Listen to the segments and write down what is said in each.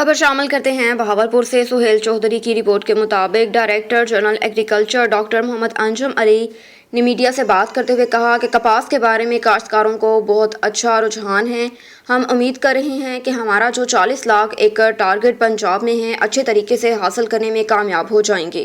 खबर शामिल करते हैं बहावलपुर से। सुहेल चौधरी की रिपोर्ट के मुताबिक director general agriculture doctor Mohammad Anjum Ali ने मीडिया से बात करते हुए कहा कि कपास के बारे में काश्तकारों को बहुत अच्छा रुझान है। हम उम्मीद कर रहे हैं कि हमारा जो 40 लाख एकड़ टारगेट पंजाब में है अच्छे तरीके से हासिल करने में कामयाब हो जाएंगे।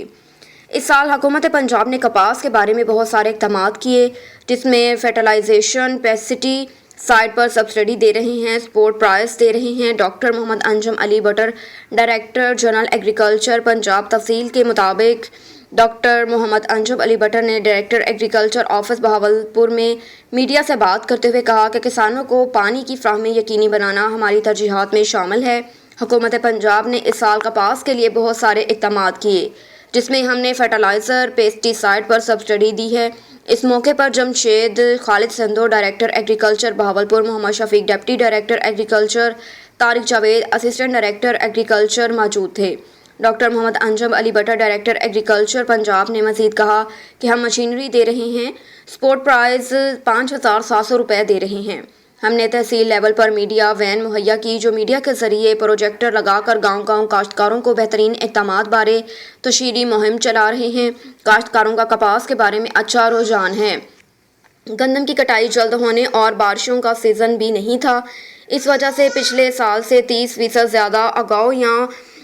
इस साल हुकूमत पंजाब ने कपास के बारे में बहुत सारे इक़दामात किए, जिसमें फर्टिलाइजेशन, पेस्टिसाइड साइड पर सब्सिडी दे रहे हैं, सपोर्ट प्राइस दे रहे हैं। Doctor Mohammad Anjum Ali Buttar, director general agriculture Punjab तफसील के मुताबिक डॉक्टर मोहम्मद अंजुम अली बटर ने डायरेक्टर एग्रीकल्चर ऑफिस बहावलपुर में मीडिया से बात करते हुए कहा कि किसानों को पानी की फ्राहमी यकीनी बनाना हमारी तरजीहात में शामिल है। हुकूमत पंजाब ने इस साल कपास के लिए बहुत सारे इक़दामात किए, जिसमें हमने फर्टिलाइज़र, पेस्टिसाइड पर सब्सिडी दी है। इस मौके पर Jamshed Khalid Sandho, director agriculture Bahawalpur, Mohammad Shafiq, deputy director agriculture, Tariq Javed, assistant director agriculture मौजूद थे। Doctor Mohammad Anjum Ali Buttar, director agriculture Punjab ने मजीद कहा कि हम मशीनरी दे रहे हैं, सपोर्ट प्राइस 5,700 रुपये दे रहे हैं। हमने तहसील लेवल पर मीडिया वैन मुहैया की, जो मीडिया के ज़रिए प्रोजेक्टर लगाकर गांव-गांव काश्तकारों को बेहतरीन इक़दामात बारे तशहीरी मुहिम चला रहे हैं। काश्तकारों का कपास के बारे में अच्छा रुझान है। गंदम की कटाई जल्द होने और बारिशों का सीज़न भी नहीं था, इस वजह से पिछले साल से 30% ज़्यादा अगाऊ या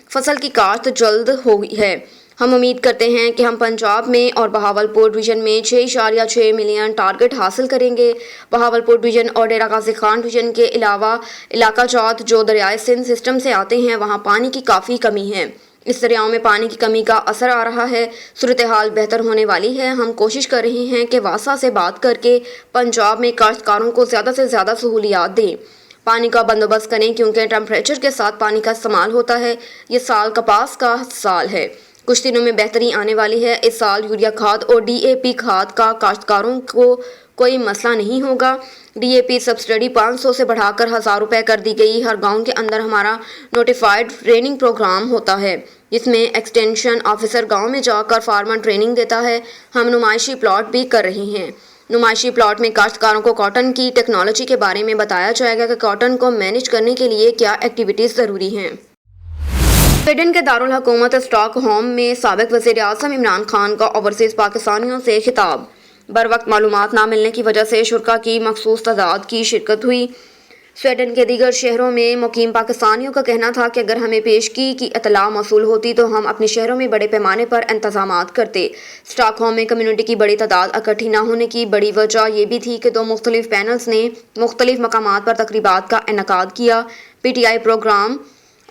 फसल की काश्त जल्द हो गई है। हम उम्मीद करते हैं कि हम पंजाब में और बहावलपुर डिवीज़न में 6.6 मिलियन टारगेट हासिल करेंगे। बहावलपुर डिवीज़न और डेरा गाजी खान डिवीज़न के अलावा इलाका जात जो दरियाए सिंध सिस्टम से आते हैं, वहाँ पानी की काफ़ी कमी है। इस दरियाओं में पानी की कमी का असर आ रहा है। सूरत हाल बेहतर होने वाली है। हम कोशिश कर रहे हैं कि वासा से बात करके पंजाब में काश्तकारों को ज़्यादा से ज़्यादा सहूलियात दें, पानी का बंदोबस्त करें, क्योंकि टेम्परेचर के साथ पानी का इस्तेमाल होता है। ये साल कपास का साल है, कुछ दिनों में बेहतरी आने वाली है। इस साल यूरिया खाद और DAP खाद का काश्तकारों को कोई मसला नहीं होगा। DAP सब्सिडी 500 से बढ़ाकर 1,000 रुपये कर दी गई। हर गांव के अंदर हमारा नोटिफाइड ट्रेनिंग प्रोग्राम होता है, जिसमें एक्सटेंशन ऑफिसर गांव में जाकर फार्मर ट्रेनिंग देता है। हम नुमाइशी प्लॉट भी कर रहे हैं। नुमाइशी प्लॉट में काश्तकारों को कॉटन की टेक्नोलॉजी के बारे में बताया जाएगा कि कॉटन को मैनेज करने के लिए क्या एक्टिविटीज़ ज़रूरी हैं। स्वीडन के दारुल हुकूमत स्टॉकहोम में साबिक वज़ीर आज़म इमरान खान का ओवरसीज़ पाकिस्तानियों से खिताब। बर वक्त मालूमात ना मिलने की वजह से शुरा की मखसूस तादाद की शिरकत हुई। स्वीडन के दीगर शहरों में मुकीम पाकिस्तानियों का कहना था कि अगर हमें पेशगी की इतला मौसूल होती तो हम अपने शहरों में बड़े पैमाने पर इंतजामात करते। स्टॉकहोम में कम्युनिटी की बड़ी तादाद इकट्ठी ना होने की बड़ी वजह यह भी थी कि 2 मुख्तलिफ पैनल्स ने मुख्तलिफ मकामात पर तकरीबात का इनेकाद किया। PTI प्रोग्राम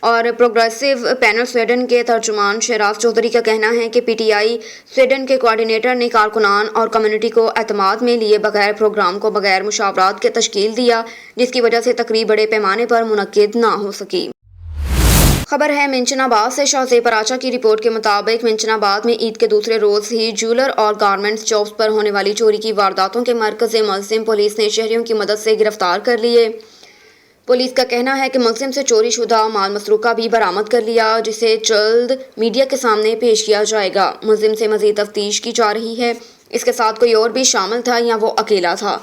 और प्रोग्रेसिव पैनल स्वीडन के तर्जुमान शहराज चौधरी का कहना है कि PTI स्वीडन के कोऑर्डिनेटर ने कारकुनान और कम्युनिटी को एतमाद में लिए बगैर प्रोग्राम को बगैर मुशावरात के तश्कील दिया, जिसकी वजह से तकरीब बड़े पैमाने पर मुनक्किद ना हो सकी। खबर है मिंचनाबाद से। शाहज़ेब पराचा की रिपोर्ट के मुताबिक मिंचनाबाद में ईद के दूसरे रोज़ ही ज्वेलर और गारमेंट्स शॉप्स पर होने वाली चोरी की वारदातों के मरकज़ मुलज़िम पुलिस ने शहरियों की मदद से गिरफ्तार कर लिए। पुलिस का कहना है कि मुलज़िम से चोरी शुदा माल मसरूका भी बरामद कर लिया, जिसे जल्द मीडिया के सामने पेश किया जाएगा। मुलज़िम से मज़ीद तफ्तीश की जा रही है। इसके साथ कोई और भी शामिल था या वो अकेला था।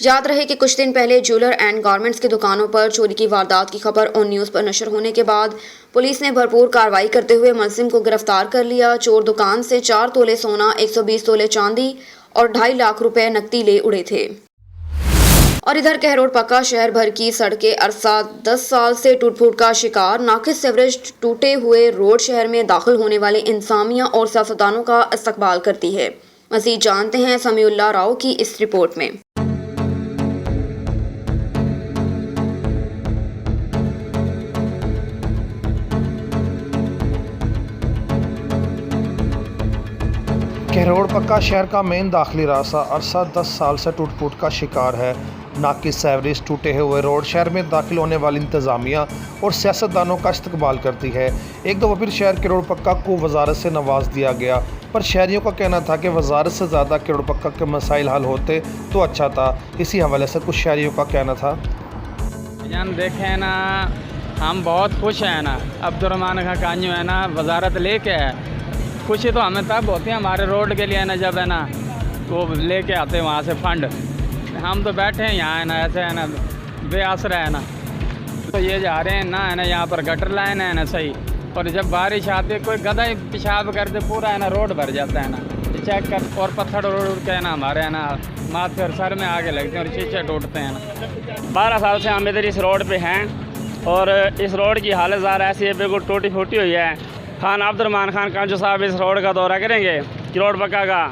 याद रहे कि कुछ दिन पहले ज्वेलर एंड गारमेंट्स की दुकानों पर चोरी की वारदात की खबर ऑन न्यूज़ पर नशर होने के बाद पुलिस ने भरपूर कार्रवाई करते हुए मुलज़िम को गिरफ्तार कर लिया। चोर दुकान से 4 तोले सोना, 120 तोले चांदी और 2.5 लाख रुपए नकदी ले उड़े थे। और इधर कहरोड पक्का शहर भर की सड़कें अरसा 10 साल से टूट फूट का शिकार। नाकिस सीवरेज, टूटे हुए रोड शहर में दाखिल होने वाले इंतजामिया और सियासतदानों का इस्तकबाल करती है। मज़ीद जानते हैं समीउल्लाह राव की इस रिपोर्ट में। कहरोड पक्का शहर का मेन दाखिली रास्ता अरसा 10 साल से टूट फूट का शिकार है। नाकिस सेवरेज, टूटे हुए रोड शहर में दाखिल होने वाली इंतज़ामिया और सियासतदानों का इस्तकबाल करती है। एक दफ़ा फिर शहर कहरोड पक्का को वजारत से नवाज दिया गया, पर शहरियों का कहना था कि वजारत से ज़्यादा कहरोड पक्का के मसाइल हल होते तो अच्छा था। इसी हवाले से कुछ शहरियों का कहना था। जान देखें ना, हम बहुत खुश हैं ना, अब्दुर्रहमान खां कान्यू है ना वजारत लेके है। खुशी तो हमें तब होती है हमारे रोड के लिए ना, जब है ना वो लेके आते हैं वहाँ से फंड। हम तो बैठे हैं यहाँ है ना, ऐसे है ना बेआसरा है ना, तो ये जा रहे हैं ना, है ना, यहाँ पर गटर लाइन है ना सही, और जब बारिश आती है कोई गधा ही पेशाब करते पूरा है ना रोड भर जाता है ना, चेक कर, और पत्थर उड़ के है ना हमारे है ना माथे और सर में आगे लगते हैं और शीशे टूटते हैं ना। 12 साल से हम इधर इस रोड पे हैं और इस रोड की हालत ज़ार ऐसी है, बिल्कुल टूटी फूटी हुई है। खान अब्दुर्रहमान खान कांजू साहब इस रोड का दौरा करेंगे किरोड़ पक्का का,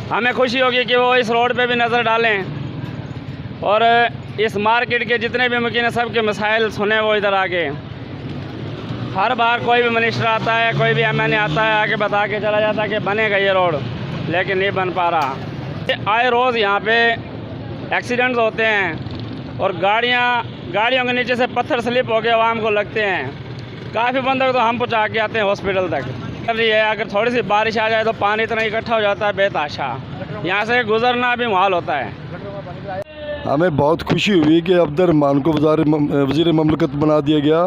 हमें खुशी होगी कि वो इस रोड पे भी नज़र डालें और इस मार्केट के जितने भी मुमकिन है सबके मसाइल सुने वो इधर आके। हर बार कोई भी मिनिस्टर आता है, कोई भी एमएनए आता है, आके बता के चला जाता है कि बनेगा ये रोड, लेकिन नहीं बन पा रहा। आए रोज़ यहाँ पे एक्सीडेंट्स होते हैं और गाड़ियों के नीचे से पत्थर स्लिप हो के आवाम को लगते हैं। काफ़ी बंदों को तो हम पहुँचा के आते हैं हॉस्पिटल तक। अभी है अगर थोड़ी सी बारिश आ जाए तो पानी इतना इकट्ठा हो जाता है बेतहाशा, यहाँ से गुजरना भी मुहाल होता है। हमें बहुत खुशी हुई कि अब्दुर्रहमान को वज़ीर ममलकत बना दिया गया,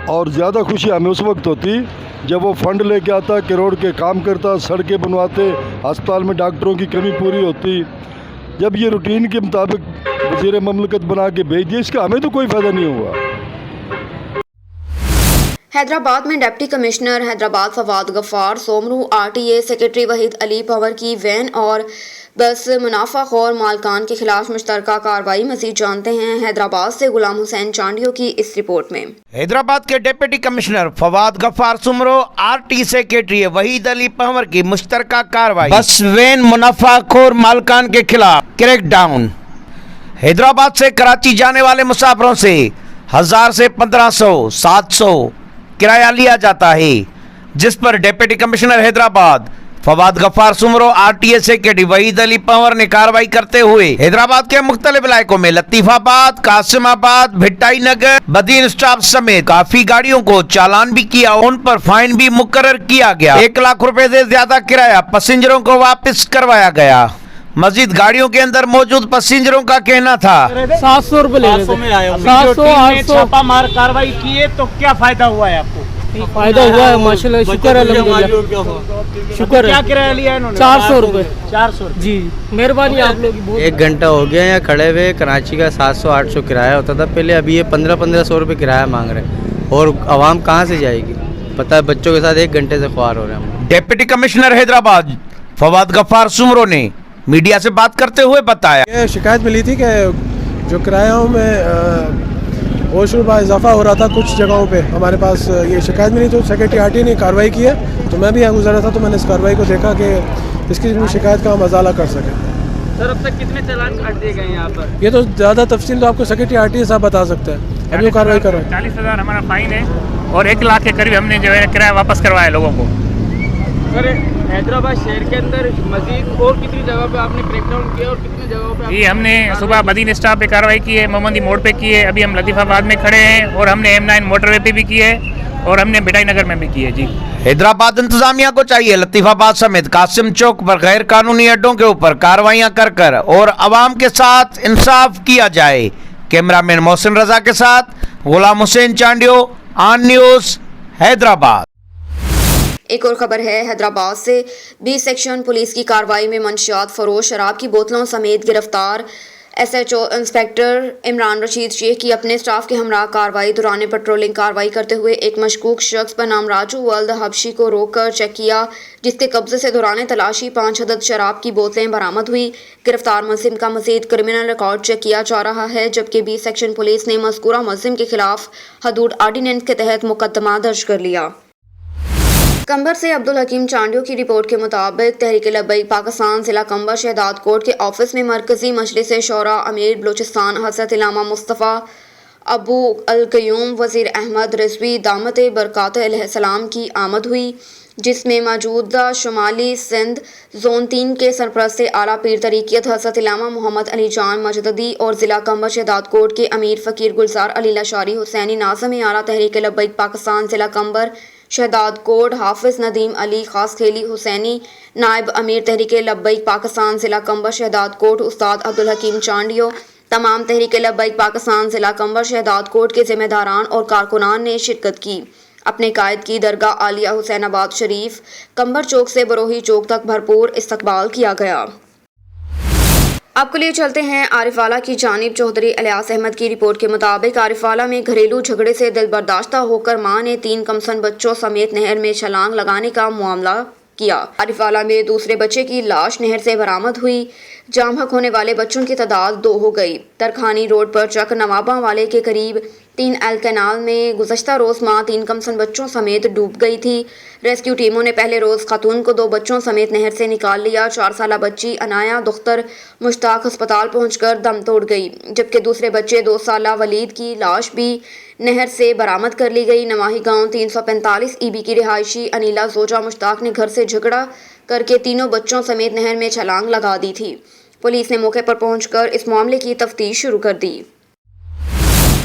और ज़्यादा खुशी हमें उस वक्त होती जब वो फंड लेके आता, किरोड़ के काम करता, सड़कें बनवाते, अस्पताल में डॉक्टरों की कमी पूरी होती। जब ये रूटीन के मुताबिक वज़ीर ममलकत बना के भेज दिया, इसका हमें तो कोई फ़ायदा नहीं हुआ। हैदराबाद में deputy commissioner Hyderabad Fawad Ghaffar, Soomro RTA secretary Waheed Ali Pawar की वैन और बस मुनाफाखोर मालकान के खिलाफ मुश्तरका कार्रवाई। मज़ीद जानते हैं हैदराबाद से गुलाम हुसैन चांडियो की इस रिपोर्ट में। हैदराबाद के deputy commissioner Fawad Ghaffar, Soomro RT secretary Waheed Ali Pawar की मुश्तरका कार्रवाई, बस वैन मुनाफाखोर मालकान के खिलाफ क्रैकडाउन। हैदराबाद से कराची जाने वाले मुसाफिरों से 1000 से 1500, 700 किराया लिया जाता है, जिस पर deputy commissioner Hyderabad Fawad Ghaffar, Soomro RTA secretary Waheed Ali Pawar ने कार्रवाई करते हुए हैदराबाद के मुख्तलिफ इलाकों में लतीफाबाद, कासिमाबाद, भिट्टाई नगर, बदीन स्टॉप समेत काफी गाड़ियों को चालान भी किया, उन पर फाइन भी मुकर्रर किया गया। 1 लाख रुपए से ज्यादा किराया पैसेंजरों को वापस करवाया गया। मजीद गाड़ियों के अंदर मौजूद पैसेंजरों का कहना था 700 रुपए ले रहे थे। 700 छापा मार कार्रवाई की है तो क्या फायदा हुआ है आपको? फायदा हुआ है माशाल्लाह, शुक्र है अल्हम्दुलिल्लाह, शुक्र है। क्या किराया लिया इन्होंने? 400 रुपए। 400 जी, मेहरबानी आप लोग की बहुत। 1 घंटा हो गया यहाँ खड़े हुए। कराची का 700-800 किराया होता था पहले, अभी ये 1500 रुपये किराया मांग रहे हैं, और आवाम कहाँ से जाएगी? पता है बच्चों के साथ 1 घंटे से ख्वार हो रहे हैं हम। डिप्टी कमिश्नर हैदराबाद फवाद गफ्फार सुमरो ने मीडिया से बात करते हुए बताया, ये शिकायत मिली थी कि जो किरायों में ओशरुबा इजाफा हो रहा था कुछ जगहों पे, हमारे पास ये शिकायत मिली तो सेक्रेटरी आरटी ने कार्रवाई की है। तो मैं भी यहाँ गुजरा था तो मैंने इस कार्रवाई को देखा कि इसकी शिकायत का हम अजाला कर सकें। सर अब तक कितने चालान काट दिए गए यहाँ पर? ये तो ज़्यादा तफसील तो आपको सेक्रेटरी आरटी साहब बता सकते हैं। अभी वो कार्रवाई कर रहे हैं। 40,000 हमारा फाइन है और 1 लाख के करीब हमने जो है किराया वापस करवाया लोगों को। सर हैदराबाद शहर के अंदर मजीद और कितनी जगह पे आपने क्रैकडाउन किया और कितनी जगहों पे? ये हमने सुबह मदीन स्टॉप पे कार्रवाई की है, मोहम्मदी मोड़ पे की है, अभी हम लतीफाबाद में खड़े हैं, और हमने M9 मोटरवे पे भी की है, और हमने भिटाई नगर में भी की है। जी, हैदराबाद इंतजामिया को चाहिए लतीफाबाद समेत कासिम चौक पर गैर कानूनी अड्डों के ऊपर कार्रवाइयां कर और आवाम के साथ इंसाफ किया जाए। कैमरामैन मोहसिन रजा के साथ गुलाम हुसैन चांडियो, ऑन न्यूज़, हैदराबाद। एक और खबर है हैदराबाद से। 20 सेक्शन पुलिस की कार्रवाई में मंशियात फरोश शराब की बोतलों समेत गिरफ्तार। SHO इंस्पेक्टर इमरान रशीद शेख की अपने स्टाफ के हमरा कार्रवाई दौरान पेट्रोलिंग कार्रवाई करते हुए एक मशकूक शख्स पर नाम राजू वर्ल्ड हबशी को रोक कर चेक किया, जिसके कब्जे से दौरान तलाशी 5 अदद शराब की बोतलें बरामद हुई। गिरफ्तार मुलजिम का मजीद क्रिमिनल रिकॉर्ड चेक किया जा रहा है, जबकि 20 सेक्शन पुलिस ने मज़कूरा मुलजिम के खिलाफ हदूद आर्डीनेंस के तहत मुकदमा दर्ज कर लिया। कंबर से अब्दुल हकीम चांडियो की रिपोर्ट के मुताबिक तहरीक लब्बैक पाकिस्तान जिला कंबर शहदाद कोट के ऑफिस में मरकजी मजलिस शौरा अमीर बलूचिस्तान हज़रत इलामा मुस्तफ़ा अबू अल क़य्यूम वज़ीर अहमद रिजवी दामत बरकात अलैहिस्सलाम की आमद हुई, जिसमें मौजूदा शुमाली सिंध जोन 3 के सरपरस्त आला पीर तरीक़त हज़रत इलामा मोहम्मद अली जान मजददी और ज़िला कंबर शहदाद कोट के अमीर फ़कीर गुलजार अली लशारी हुसैनी नाज़िम आला तहरीक लब्बैक पाकिस्तान ज़िला कंबर शहदाद कोट हाफिज़ नदीम अली खास खेली हुसैनी नायब अमीर तहरीक लब्बैक पाकिस्तान ज़िला कंबर शहदाद कोट उस्ताद अब्दुल हकीम चांडियो, तमाम तहरीक लब्बैक पाकिस्तान ज़िला कंबर शहदाद कोट के ज़िम्मेदारान और कारकुनान ने शिरकत की। अपने कायद की दरगाह आलिया हुसैनाबाद शरीफ कंबर चौक से बरोही चौक तक भरपूर इस्तकबाल किया गया। आपको लिए चलते हैं आरिफ वाला की जानिब। चौधरी इलियास अहमद की रिपोर्ट के मुताबिक आरिफ वाला में घरेलू झगड़े से दिल बर्दाश्ता होकर मां ने 3 कमसन बच्चों समेत नहर में छलांग लगाने का मामला किया। आरिफ वाला में दूसरे बच्चे की लाश नहर से बरामद हुई। जामहक होने वाले बच्चों की तादाद 2 हो गई। तरखानी रोड पर चक नवाबा वाले के करीब 3 एल कैनाल में गुज़श्ता रोज़ मां 3 कमसन बच्चों समेत डूब गई थी। रेस्क्यू टीमों ने पहले रोज़ खातून को 2 बच्चों समेत नहर से निकाल लिया। 4 साला बच्ची अनाया दुख्तर मुश्ताक अस्पताल पहुंचकर दम तोड़ गई, जबकि दूसरे बच्चे 2 साला वलीद की लाश भी नहर से बरामद कर ली गई। नवाही गांव 345 ईबी की रिहायशी अनीला जोजा मुश्ताक ने घर से झगड़ा करके तीनों बच्चों समेत नहर में छलांग लगा दी थी। पुलिस ने मौके पर पहुंचकर इस मामले की तफ्तीश शुरू कर दी।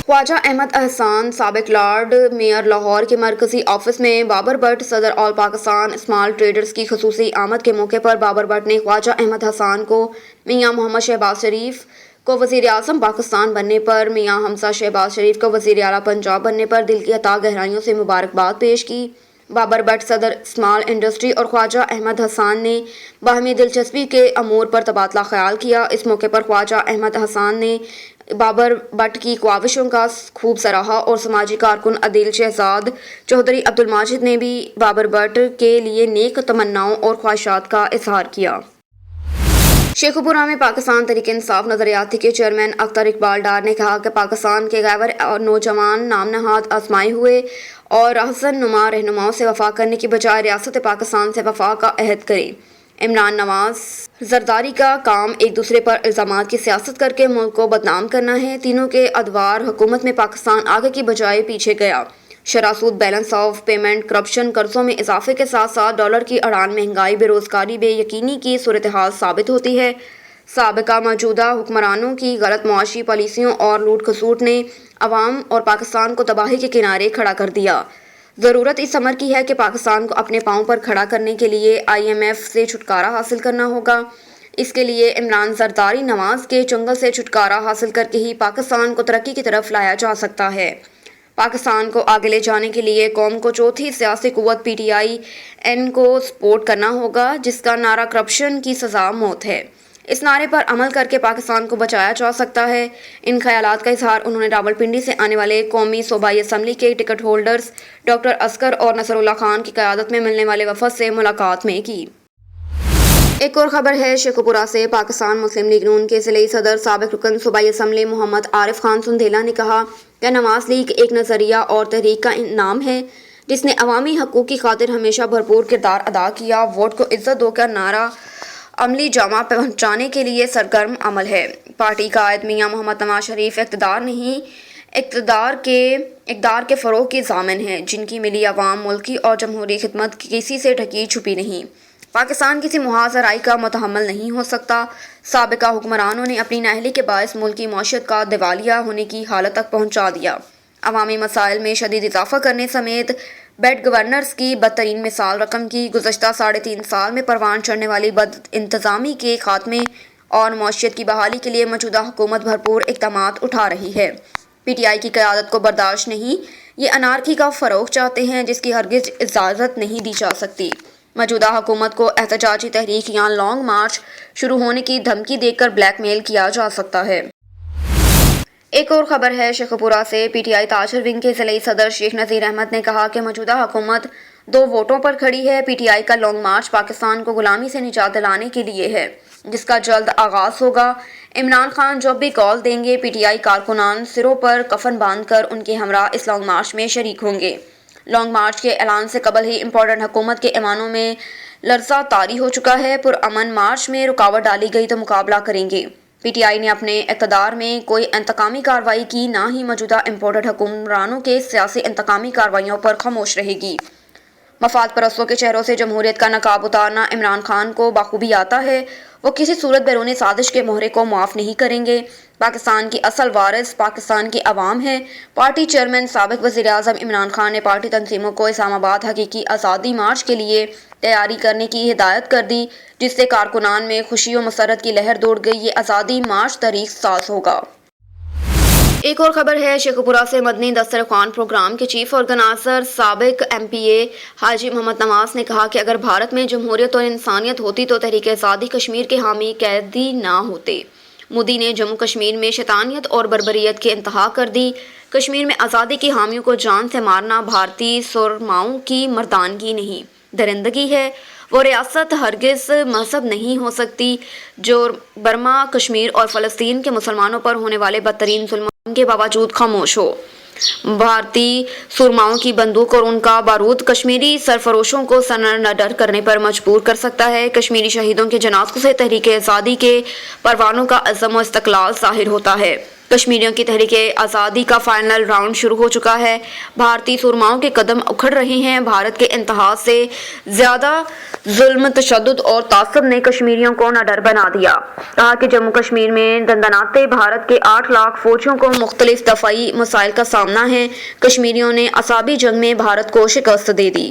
ख्वाजा अहमद अहसान साबिक लॉर्ड मेयर लाहौर के मरकजी ऑफिस में बाबर भट्ट सदर ऑल पाकिस्तान स्मॉल ट्रेडर्स की खसूसी आमद के मौके पर बाबर भट्ट ने ख्वाजा अहमद हसान को मियां मोहम्मद शहबाज शरीफ को वज़ीर आज़म पाकिस्तान बनने पर, मियां हमजा शहबाज शरीफ को वज़ीर आला पंजाब बनने पर दिल की अता गहराइयों से मुबारकबाद पेश की। बाबर भट्ट सदर स्मॉल इंडस्ट्री और ख्वाजा अहमद हसान ने बाहमी दिलचस्पी के अमूर पर तबादला ख्याल किया। इस मौके पर ख्वाजा अहमद हसान ने बाबर भट्ट की ख्वाहिशों का खूब सराहा और समाजी कारकुन अदील शहजाद चौधरी अब्दुल माजिद ने भी बाबर भट्ट के लिए नेक तमन्नाओं और ख्वाहिशात का इजहार किया। शेखुपुरा में पाकिस्तान तहरीक इंसाफ नजरियाती के चेयरमैन अख्तर इकबाल डार ने कहा कि पाकिस्तान के गैवर और नौजवान नाम नहाद आजमाए हुए और हसन नुमा रहनुमाओं से वफा करने की बजाय रियासत पाकिस्तान से वफा का अहद करें। इमरान नवाज जरदारी का काम एक दूसरे पर इल्ज़ामात की सियासत करके मुल्क को बदनाम करना है। तीनों के अदवार हुकूमत में पाकिस्तान आगे की बजाय पीछे गया। शरासूद, बैलेंस ऑफ पेमेंट, करप्शन, कर्जों में इजाफे के साथ साथ डॉलर की अड़ान, महंगाई, बेरोजगारी, बेयकीनी की सूरत हाल साबित होती है। साबिका मौजूदा हुक्मरानों की गलत मुआशी पॉलिसियों और लूट खसूट ने अवाम और पाकिस्तान को तबाही के किनारे खड़ा कर दिया। ज़रूरत इस अमर की है कि पाकिस्तान को अपने पाँव पर खड़ा करने के लिए IMF से छुटकारा हासिल करना होगा। इसके लिए इमरान जरदारी नवाज के चंगल से छुटकारा हासिल करके ही पाकिस्तान को तरक्की की तरफ लाया जा सकता है। पाकिस्तान को आगे ले जाने के लिए कौम को चौथी सियासी कुव्वत PTIN को सपोर्ट करना होगा, जिसका नारा करप्शन की सज़ा मौत है। इस नारे पर अमल करके पाकिस्तान को बचाया जा सकता है। इन ख्यालात का इजहार उन्होंने रावलपिंडी से आने वाले कौमी सूबाई असम्बली के टिकट होल्डर्स डॉक्टर असगर और नसरुल्लाह खान की क़यादत में मिलने वाले वफद से मुलाकात में की। एक और खबर है शेखुपुरा से। पाकिस्तान मुस्लिम लीग नून के ज़िले सदर साबिक रुकन सूबाई असम्बली मोहम्मद आरिफ खान सुंधेला ने कहा कि नवाज लीग एक नज़रिया और तहरीक का नाम है जिसने अवामी हकूक़ की खातिर हमेशा भरपूर किरदार अदा किया। वोट को इज्जत दो का नारा अमली जामा पहुँचाने के लिए सरगर्म अमल है। पार्टी कायद मियां मोहम्मद नवाज शरीफ इक़्तिदार के फ़रोग़ की ज़ामिन हैं, जिनकी मिली अवाम मुल्की और जमहूरी खिदमत किसी से ढकी छुपी नहीं। पाकिस्तान किसी मुहाज़राई का मुतहम्मिल नहीं हो सकता। साबिका हुक्मरानों ने अपनी नाअहली के बायस मुल्क की मौशियत का दिवालिया होने की हालत तक पहुँचा दिया। अवामी मसाइल में शदीद इजाफा करने समेत बेड गवर्नर्स की बदतरीन मिसाल रकम की। गुज़श्ता 3.5 साल में परवान चढ़ने वाली बद इंतज़ामी के खात्मे और मौशियत की बहाली के लिए मौजूदा हुकूमत भरपूर इक़दामात उठा रही है। PTI की क़यादत को बर्दाश्त नहीं। ये अनारकी का फ़रोग़ चाहते हैं जिसकी हरगिज़ इजाज़त नहीं दी जा सकती। मौजूदा हुकूमत को एहतजाजी तहरीक या लॉन्ग मार्च शुरू होने की धमकी देकर ब्लैकमेल किया जा सकता है। एक और खबर है शेखुपुरा से। PTI ताजर विंग के ज़िले सदर शेख नज़ीर अहमद ने कहा कि मौजूदा हुकूमत 2 वोटों पर खड़ी है। PTI का लॉन्ग मार्च पाकिस्तान को गुलामी से निजात दिलाने के लिए है, जिसका जल्द आगाज़ होगा। इमरान खान जब भी कॉल देंगे, PTI कारकुनान सिरों पर कफन बांध कर उनके हमरा इस लॉन्ग मार्च में शरीक होंगे। लॉन्ग मार्च के ऐलान से कबल ही इम्पोर्टेंट हुकूमत के ऐवानों में लर्जा तारी हो चुका है। पुरअमन मार्च में रुकावट डाली गई तो मुकाबला करेंगे। PTI ने अपने इक़्तिदार में कोई इंतकामी कार्रवाई की, ना ही मौजूदा इम्पोर्टेड हुक्मरानों के सियासी इंतकामी कार्रवाइयों पर खामोश रहेगी। मफाद परस्तों के चेहरों से जमहूरियत का नकाब उतारना इमरान खान को बाखूबी आता है। वो किसी सूरत बैरूनी साजिश के मोहरे को माफ़ नहीं करेंगे। पाकिस्तान की असल वारिस पाकिस्तान की अवाम है। पार्टी चेयरमैन साबिक वज़ीर आज़म इमरान खान ने पार्टी तंजीमों को इस्लामाबाद हकीकी आज़ादी मार्च के लिए तैयारी करने की हिदायत कर दी, जिससे कारकुनान में खुशी और मसरत की लहर दौड़ गई। ये आज़ादी मार्च तारीख साज होगा। एक और खबर है शेखुपुरा से। मदनी दस्तरखान प्रोग्राम के चीफ ऑर्गेनाइजर साबिक MPA हाजी मोहम्मद नवाज ने कहा कि अगर भारत में जमहूरियत और इंसानियत होती तो तहरीक आज़ादी कश्मीर के हामी कैदी ना होते। मोदी ने जम्मू कश्मीर में शैतानियत और बर्बरियत की इंतहा कर दी। कश्मीर में आज़ादी की हामियों को जान से मारना भारतीय सुरमाओं की मर्दानगी नहीं, दरिंदगी है। वो रियासत हरगिज़ मजहब नहीं हो सकती जो बर्मा, कश्मीर और फ़लस्तीन के मुसलमानों पर होने वाले बदतरीन जुल्म के बावजूद खामोश हो। भारतीय सुरमाओं की बंदूक और उनका बारूद कश्मीरी सरफरोशों को सरनडर करने पर मजबूर कर सकता है। कश्मीरी शहीदों के जनाज़ों से तहरीक आज़ादी के परवानों का अज़म और इस्तक़लाल ज़ाहिर होता है। कश्मीरियों की तहरीक आज़ादी का फाइनल राउंड शुरू हो चुका है। भारतीय सुरमाओं के कदम उखड़ रहे हैं। भारत के इंतहा से ज़्यादा जुल्म, तशद्दुद और तासब ने कश्मीरियों को नडर बना दिया। कहा कि जम्मू कश्मीर में दंदनाते भारत के 8 लाख फौजियों को मुख्तलिफ दफ़ाई मसाइल का सामना है। कश्मीरियों ने असाबी जंग में भारत को शिकस्त दे दी।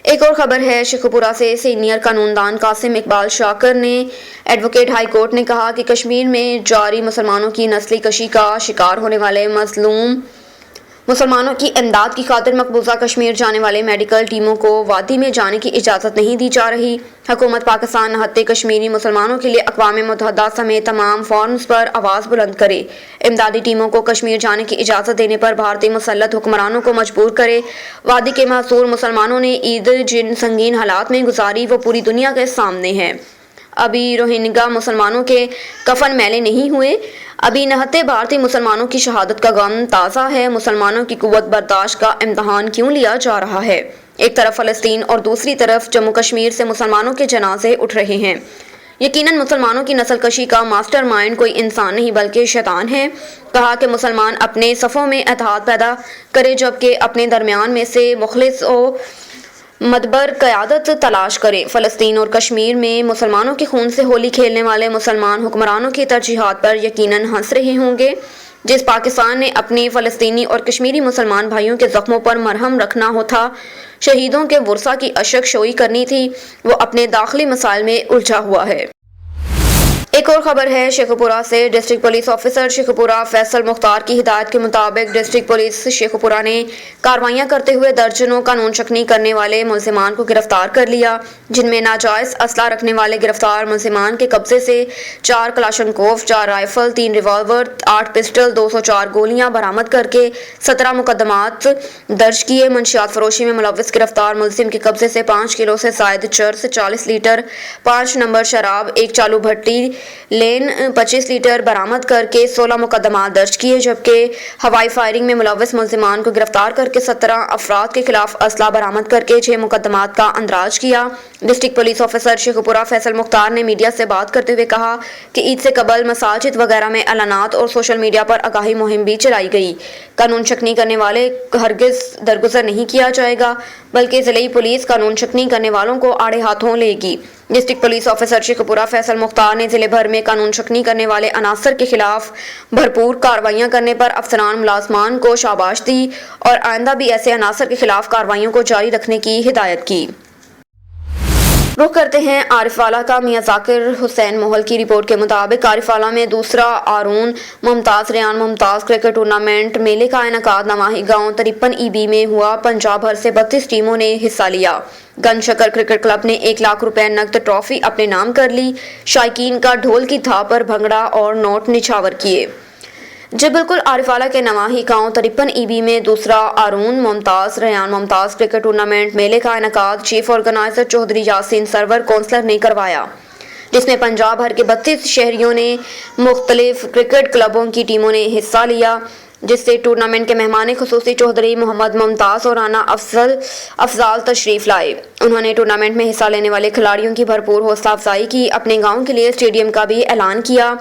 एक और खबर है शेखुपुरा से। सीनियर कानूनदान कासिम इकबाल शाकर ने एडवोकेट हाई कोर्ट ने कहा कि कश्मीर में जारी मुसलमानों की नस्ली कशी का शिकार होने वाले मजलूम मुसलमानों की इमदाद की खातिर मकबूजा कश्मीर जाने वाले मेडिकल टीमों को वादी में जाने की इजाज़त नहीं दी जा रही। हुकूमत पाकिस्तान नहत्ते कश्मीरी मुसलमानों के लिए अक़वाम मुत्तहदा समेत तमाम फोरम्स पर आवाज़ बुलंद करे। इमदादी टीमों को कश्मीर जाने की इजाज़त देने पर भारतीय मुसल्लत हुक्मरानों को मजबूर करे। वादी के महसूर मुसलमानों ने ईद जिन संगीन हालात में गुजारी वो पूरी दुनिया के सामने है। अभी रोहिंग्या मुसलमानों के कफन मैले नहीं हुए। अभी नहत्ते भारतीय मुसलमानों की शहादत का गम ताज़ा है। मुसलमानों की कुव्वत बर्दाश्त का इम्तहान क्यों लिया जा रहा है? एक तरफ फ़लस्तीन और दूसरी तरफ जम्मू कश्मीर से मुसलमानों के जनाजे उठ रहे हैं। यकीनन मुसलमानों की नस्ल कशी का मास्टरमाइंड कोई इंसान नहीं बल्कि शैतान है। कहा कि मुसलमान अपने सफ़ों में इत्तेहाद पैदा करे जबकि अपने दरमियान में से मुखलिस और मदबर क़यादत तलाश करे। फ़लस्तीन और कश्मीर में मुसलमानों के खून से होली खेलने वाले मुसलमान हुक्मरानों की तरजीहात पर यकीनन हंस रहे होंगे। जिस पाकिस्तान ने अपने फ़लस्तीनी और कश्मीरी मुसलमान भाइयों के ज़ख्मों पर मरहम रखना हो था, शहीदों के वर्सा की अशक शोई करनी थी, वो अपने दाखिली मसाइल में उलझा हुआ है। एक और खबर है शेखुपुरा से। District police officer Sheikhupura Faisal Mukhtar की हिदायत के मुताबिक डिस्ट्रिक्ट पुलिस शेखुपुरा ने कार्रवाइयां करते हुए दर्जनों कानून शकनी करने वाले मुलजिमान को गिरफ्तार कर लिया, जिनमें नाजायज़ असला रखने वाले गिरफ्तार मुलजिमान के कब्जे से 4 कलाशनकोव, 4 राइफल, 3 रिवॉल्वर, 8 पिस्टल, 204 गोलियां बरामद करके 17 मुकदमात दर्ज किए। मंशियात फरोशी में मुलव्विस गिरफ्तार मुलजिम के कब्जे से 5 किलो से जायद चर्स, 40 लीटर 5 नंबर शराब, एक चालू भट्टी लेन 25 लीटर बरामद करके 16 मुकदमात दर्ज किए, जबकि हवाई फायरिंग में मुलव्विस मुलजिमान को गिरफ्तार करके 17 अफराद के खिलाफ असला बरामद करके 6 मुकदमात का अंदराज किया। District police officer Sheikhupura Faisal Mukhtar ने मीडिया से बात करते हुए कहा कि ईद से कबल मसाजिद वगैरह में ऐलानात और सोशल मीडिया पर आगाही मुहिम भी चलाई गई। कानून शकनी करने वाले हरगिज़ दरगुजर नहीं किया जाएगा, बल्कि ज़िले पुलिस कानून शकनी करने वालों को आड़े हाथों लेगी। District police officer Sheikhupura Faisal Mukhtar ने जिले भर में कानून शकनी करने वाले अनासर के खिलाफ भरपूर कार्रवाइयां करने पर अफसरान मुलाजमान को शाबाश दी और आइंदा भी ऐसे अनासर के खिलाफ कार्रवाइयों को जारी रखने की हिदायत की। रुख करते हैं आरिफवाला का। मियां जाकिर हुसैन मोहल की रिपोर्ट के मुताबिक आरिफवाला में दूसरा आरून मुमताज़ रेयान मुमताज़ क्रिकेट टूर्नामेंट मेले का इनेकाद नवाही गांव 53 EB में हुआ। पंजाब भर से 32 टीमों ने हिस्सा लिया। गनशकर क्रिकेट क्लब ने 1 लाख रुपए नकद ट्रॉफी अपने नाम कर ली। शायकीन का ढोल की थाप पर भंगड़ा और नोट निछावर किए। जब बिल्कुल आरिफवाला के नवाही गांव 53 EB में दूसरा आरून मुमताज़ रेयान मुमताज़ क्रिकेट टूर्नामेंट मेले का इनेकाद chief organiser Chaudhry Yasin Sarwar councillor ने करवाया, जिसमें पंजाब भर के 32 शहरियों ने मुख्तलिफ क्रिकेट क्लबों की टीमों ने हिस्सा लिया, जिससे टूर्नामेंट के मेहमान खुसूसी चौधरी मोहम्मद मुमताज़ और राना अफजाल तशरीफ़ लाए। उन्होंने टूर्नामेंट में हिस्सा लेने वाले खिलाड़ियों की भरपूर हौसला अफजाई की। अपने गांव के लिए स्टेडियम का भी ऐलान किया।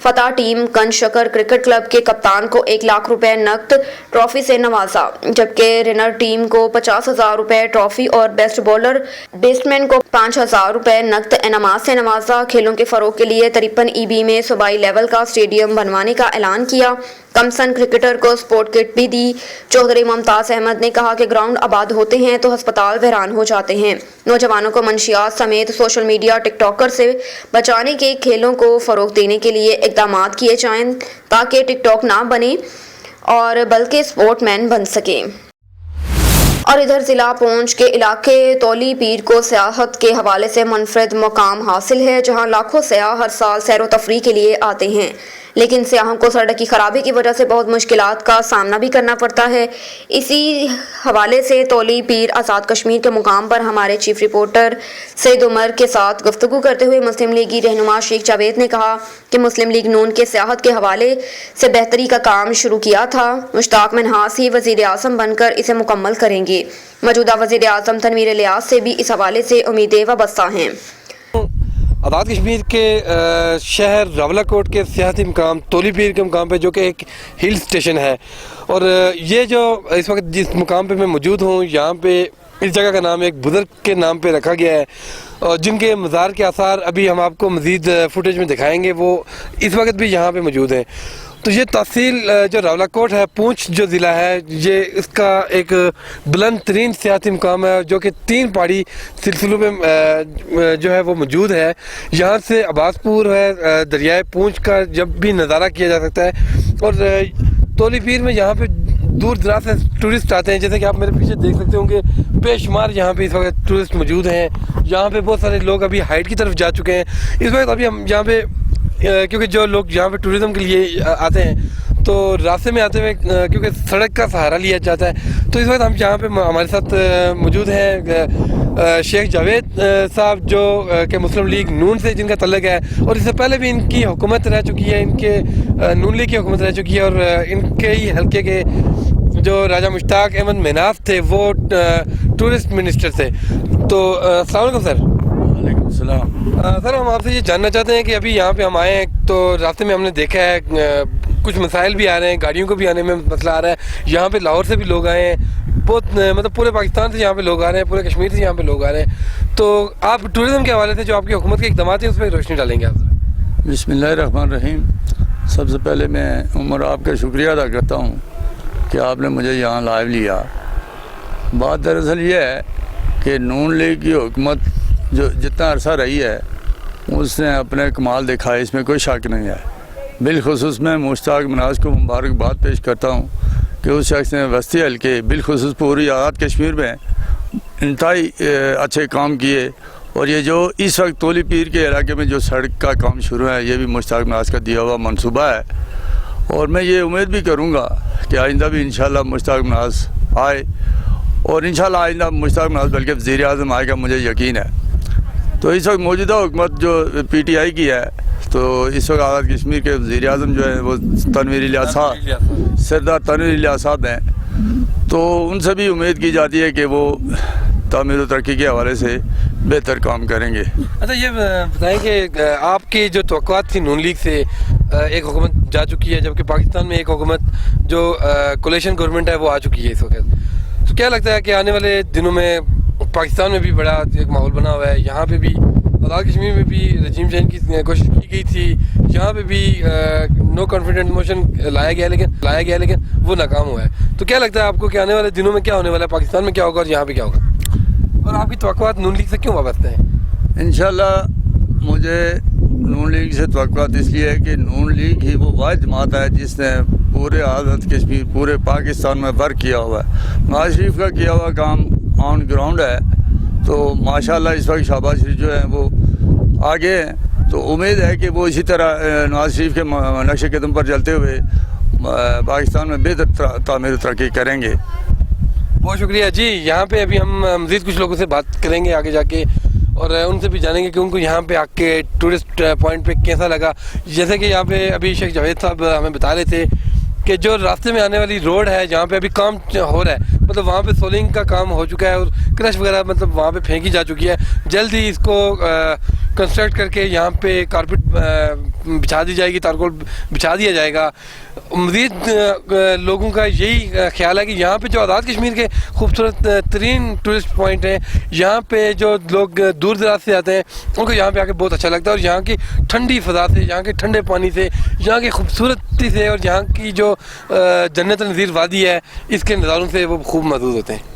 फतह टीम गनशकर क्रिकेट क्लब के कप्तान को 1 लाख रुपए नकद ट्रॉफी से नवाजा, जबकि रनर टीम को 50,000 रुपए ट्रॉफी और बेस्ट बॉलर बेस्टमैन को 5,000 रुपए नकद इनामात से नवाजा। खेलों के फरोग के लिए 53 EB में सूबाई लेवल का स्टेडियम बनवाने का ऐलान किया। कमसन क्रिकेटर को स्पोर्ट किट भी दी। चौधरी मुमताज़ अहमद ने कहा कि ग्राउंड आबाद होते हैं तो अस्पताल वीरान हो जाते हैं। नौजवानों को मंशियात समेत सोशल मीडिया टिकटॉकर से बचाने के खेलों को फ़रोग देने के लिए इक़दाम किए जाएं ताकि टिकटॉक ना बने और बल्कि स्पोर्टमैन बन सकें। और इधर जिला पूंछ के इलाके तौली पीर को सियाहत के हवाले से मुनफरद मुकाम हासिल है, जहां लाखों सयाह हर साल सैर व तफरी के लिए आते हैं, लेकिन सयाहों को सड़क की खराबी की वजह से बहुत मुश्किलात का सामना भी करना पड़ता है। इसी हवाले से तौली पीर आज़ाद कश्मीर के मुकाम पर हमारे चीफ रिपोर्टर सैयद उमर के साथ गुफ्तगू करते हुए मुस्लिम लीगी रहनुमा शेख जावेद ने कहा कि मुस्लिम लीग नून के सियाहत के हवाले से बेहतरी का काम शुरू किया था। मुश्ताक मनहास ही वज़ीर आज़म बनकर इसे मुकम्मल करेंगे। मौजूदा वज़ीर आज़म तनवीर इलियास से भी इस हवाले से उम्मीदें वाबस्ता हैं। आज़ाद कश्मीर के शहर रावलाकोट के सियाहती मकाम तौली पीर के मकाम पे, जो कि एक हिल स्टेशन है, और ये जो इस वक्त जिस मुकाम पे मैं मौजूद हूँ, यहाँ पे इस जगह का नाम एक बुज़ुर्ग के नाम पे रखा गया है, और जिनके मज़ार के आसार अभी हम आपको मज़ीद फुटेज में दिखाएंगे, वो इस वक्त भी यहाँ पे मौजूद हैं। तो ये तहसील जो रावलाकोट है, पूंछ जो ज़िला है, ये इसका एक बुलंद तरीन सियासी मुकाम है, जो कि 3 पहाड़ी सिलसिलों में जो है वो मौजूद है। यहाँ से अब्बासपुर है, दरियाए पूंछ का जब भी नज़ारा किया जा सकता है, और तौली पीर में यहाँ पे दूर दराज से टूरिस्ट आते हैं। जैसे कि आप मेरे पीछे देख सकते होंगे, बेशुमार यहाँ पे इस वक्त टूरिस्ट मौजूद हैं। यहाँ पे बहुत सारे लोग अभी हाइट की तरफ जा चुके हैं। इस वक्त अभी हम यहाँ पे, क्योंकि जो लोग यहाँ पे टूरिज़्म के लिए आते हैं, तो रास्ते में आते हुए क्योंकि सड़क का सहारा लिया जाता है, तो इस वक्त हम यहाँ पे हमारे साथ मौजूद हैं शेख जावेद साहब, जो कि मुस्लिम लीग नून से जिनका तल्लुक़ है, और इससे पहले भी इनकी हुकूमत रह चुकी है, इनके नून लीग की हुकूमत रह चुकी है, और इनके ही हल्के के जो राजा मुश्ताक अहमद मेनाफ थे, वो टूरिस्ट मिनिस्टर थे। तो अस्सलाम वालेकुम सर। सर, हम आपसे ये जानना चाहते हैं कि अभी यहाँ पे हम आए हैं, तो रास्ते में हमने देखा है कुछ मसाइल भी आ रहे हैं, गाड़ियों को भी आने में मसला आ रहा है। यहाँ पे लाहौर से भी लोग आए हैं, बहुत मतलब पूरे पाकिस्तान से यहाँ पे लोग आ रहे हैं, पूरे कश्मीर से यहाँ पे लोग आ रहे हैं। तो आप टूरिज़्म के हवाले से जो आपकी हुकूमत के इक़दाम हैं, उस पर रोशनी डालेंगे आप? बिस्मिल्लाहिर्रहमानिर्रहीम। सबसे पहले मैं उमर आपका शुक्रिया अदा करता हूँ कि आपने मुझे यहाँ लाइव लिया। बात दरअसल ये है कि नून लीग की हुकूमत जो जितना अरसा रही है, उसने अपने कमाल दिखाए, इसमें कोई शक नहीं है। बिलखुसूस मैं मुश्ताक मनास को मुबारकबाद पेश करता हूँ कि उस शख्स ने वस्ती हल्के बिलखुसूस पूरी आज़ाद कश्मीर में इंतहाई अच्छे काम किए, और ये जो इस वक्त तौली पीर के इलाके में जो सड़क का काम शुरू है, ये भी मुश्ताक मनास का दिया हुआ मनसूबा है, और मैं ये उम्मीद भी करूँगा कि आइंदा भी इंशाल्लाह मुश्ताक मनास आए, और इंशाल्लाह आइंदा मुश्ताक मनास बल्कि वज़ीर आज़म आएगा, मुझे यकीन है। तो इस वक्त मौजूदा हुकूमत जो PTI की है, तो इस वक्त आज़ाद कश्मीर के वज़ीर आज़म जो है वो तनवीर इलियास साहब, सरदार तनवीर इलियास साहब हैं। तो उनसे भी उम्मीद की जाती है कि वो तामीर व तरक्की के हवाले से बेहतर काम करेंगे। अच्छा, ये बताएं कि आपकी जो तवक्कुआत थी नून लीग से, एक हुकूमत जा चुकी है, जबकि पाकिस्तान में एक हुकूमत जो कोलिशन गवर्नमेंट है वो आ चुकी है इस वक्त। तो क्या लगता है कि आने वाले दिनों में पाकिस्तान में भी बड़ा एक माहौल बना हुआ है, यहाँ पे भी आज़ाद कश्मीर में भी रजीम चेंज की कोशिश की गई थी, यहाँ पे भी नो कॉन्फिडेंस मोशन लाया गया, लेकिन वो नाकाम हुआ है। तो क्या लगता है आपको कि आने वाले दिनों में क्या होने वाला है, पाकिस्तान में क्या होगा और यहाँ पे क्या होगा, और आपकी तवक्कुआत नून लीग से क्यों वाबस्ता है? इंशाल्लाह मुझे नून लीग से तवक्कुआत इसलिए है कि नून लीग ही वो वाहिद जमात है जिसने पूरे आज़ाद कश्मीर, पूरे पाकिस्तान में वर्क किया हुआ है। नवाज शरीफ का किया हुआ काम ऑन ग्राउंड है, तो माशाल्लाह इस वक्त शहबाज शरीफ जो है वो आगे हैं। तो उम्मीद है कि वो इसी तरह नवाज शरीफ के नक्शे कदम पर चलते हुए पाकिस्तान में बेहतर तामीर तरक्की करेंगे। बहुत शुक्रिया जी। यहाँ पे अभी हम मज़ीद कुछ लोगों से बात करेंगे आगे जाके, और उनसे भी जानेंगे कि उनको यहाँ पे आके टूरिस्ट पॉइंट पे कैसा लगा। जैसे कि यहाँ पे अभी शेख जावेद साहब हमें बता रहे थे कि जो रास्ते में आने वाली रोड है, जहाँ पे अभी काम हो रहा है, मतलब वहाँ पे सोलिंग का काम हो चुका है और क्रश वगैरह मतलब वहाँ पे फेंकी जा चुकी है। जल्द ही इसको कंस्ट्रक्ट करके यहाँ पे कारपेट बिछा दी जाएगी, तारकोल बिछा दिया जाएगा। मज़ीद लोगों का यही ख्याल है कि यहाँ पे जो आज़ाद कश्मीर के खूबसूरत तरीन टूरिस्ट पॉइंट हैं, यहाँ पे जो लोग दूर दराज से आते हैं उनको यहाँ पे आके बहुत अच्छा लगता है, और यहाँ की ठंडी फ़ज़ा से, यहाँ के ठंडे पानी से, यहाँ की खूबसूरती से, और यहाँ की जो जन्नत नज़ीर वादी है, इसके नज़ारों से वो खूब महसूस होते हैं।